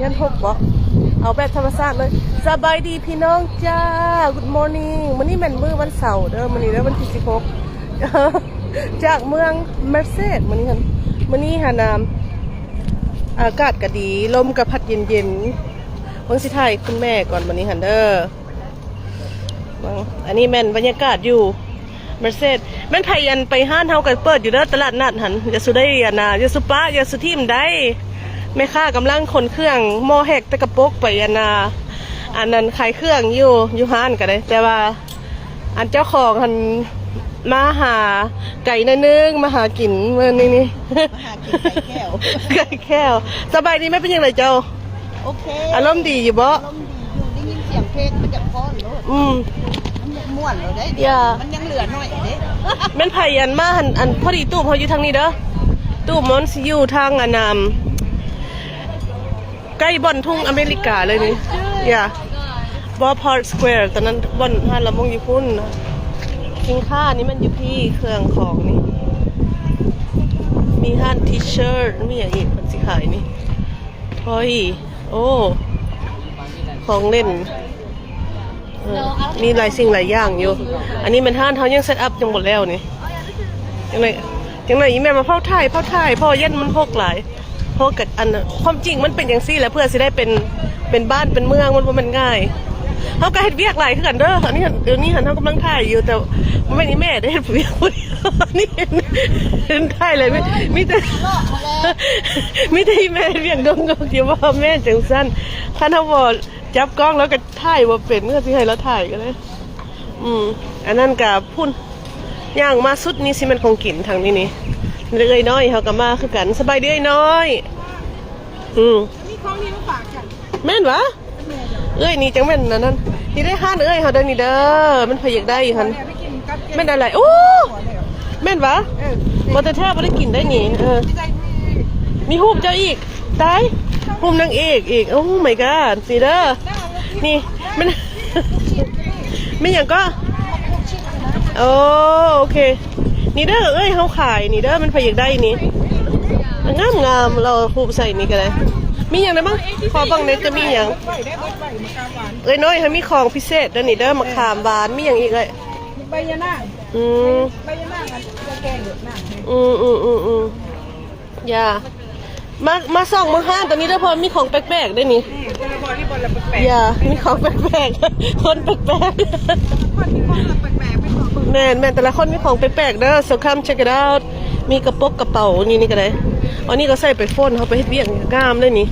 ยันหกบ่เอาแบบธรรมชาติเลยสบายดีพี่น้องจ้า Good morning วันนี้แม่นมื้อวันเสาร์เด้อวันนี้แล้ววันที่16จากเมืองเมอร์เซดวันนี้หานามอากาศก็ดีลมก็พัดเย็นๆวันสิถ่ายคุณแม่ก่อนวันนี้หันเด้ออันนี้แม่นบรรยากาศอยู่เมอร์เซดแม่นไผยันไปห้านเฮากันเปิดอยู่เด้อตลาดนัดหันอย่าสุได้อย่าสุป้าอย่าสุทิมได้แม่ค้ากำลังขนเครื่องหม้อแหกตะกระปกไปอันนั้นขายเครื่องอยู่ห้านกันเลยแต่ว่าอันเจ้าของหันมาหาไก่นึงมาหากินเมื่อนี้มาหากินไก่แก้วไก่แก้วสบายดีไหมเป็นยังไงเจ้าโอเคอารมณ์ดีอยู่บ่อารมณ์ดีอยู่ได้ยินเสียงเพลงมันจะพ้อนเลยมันม่วนเลยได้เดียวมันยังเหลือหน่อยเด้แม่นไผ่ยันมาอันพอดีตู้เขาอยู่ทางนี้เด้อตู้มอนซิอยู่ทางใกล้บ่อนทุ่งอเมริกาเลยนี่อย่าบอพาร์ทสแควร์ตอนนั้นบ่อนห้านละมงอยู่พุ่นกินข้านี่มันอยู่พี่เครื่องของนี่มีห้านทีเชิร์ตมีอย่างอีกมันสิขายนี่ทอยโอ้ของเล่นมีหลายสิ่งหลายอย่างอยู่อันนี้มันห้านเขายังเซตอัพยังหมดแล้วนี่ยังไงอีแม่มาเฝ้าถ่ายพ่อเย็นมันพกหลายพกกับอันความจริงมันเป็นอย่างซี่แหละเพื่อจะได้เป็นบ้านเป็นเมืองมันง่ายเขาก็เฮ็ดเวียกหลายขึ้นกันเด้ออันนี้เดี๋ยวนี้หันเขากำลังถ่ายอยู่แต่ไม่นี่แม่ได้เฮ็ดเวียกนี่เห็นถ่ายเลยมีแต่แม่เวียกดงเดี๋ยวว่าแม่จังสั้นท่านเขาบอกจับกล้องแล้วก็ถ่ายว่าเป็นก็สิให้เราถ่ายกันเลยอันนั้นกับพุ่นย่างมาสุดนี่สิมันคงกินทางนี้นี่เอ้ยน้อยเขาก็มาคือกันสบายดีน้อยมีของนี้มาฝากกันแม่นวะเอ้ยนี่จังแม่นนั่นนี่ได้ห้านเอ้ยเขาได้นี่เด้อมันพยากได้หันแม่นอะไรโอ้แม่นวะบอแต่แทบไม่ได้กินได้นี่มีหูบเจ้าอีกตายหูบนางเอกอีกโอ้ my god สิเด้อนี่มันไม่อย่างก็โอเคนี่เด้อเอ้ยเขาขายนี่เด้อมันพยากได้นี่งามเราหูบใส่นี่กันเลยมีอย่างไรบ้างขอบังเน็ตจะมีอย่างเอ้ยน้อยเขามีของพิเศษเด้อนี่เด้อมะขามหวานมีอย่างอีกเลยใบยะนางใบยะนางจะแกงเดือดนางอย่ามาส่องมาห้านตอนนี้เด้อพอมีของแปลกๆได้นี่อย่ามีของแปลกๆคนแปลกๆแม่แต่ละคนมีของแปลกๆเด้อ so come check it out มีกระเป๋านี่ก็ได้อันนี้ก็ใส่ไปฟ้อนเขาไปเฮ็ดเวียกงามเลยนี่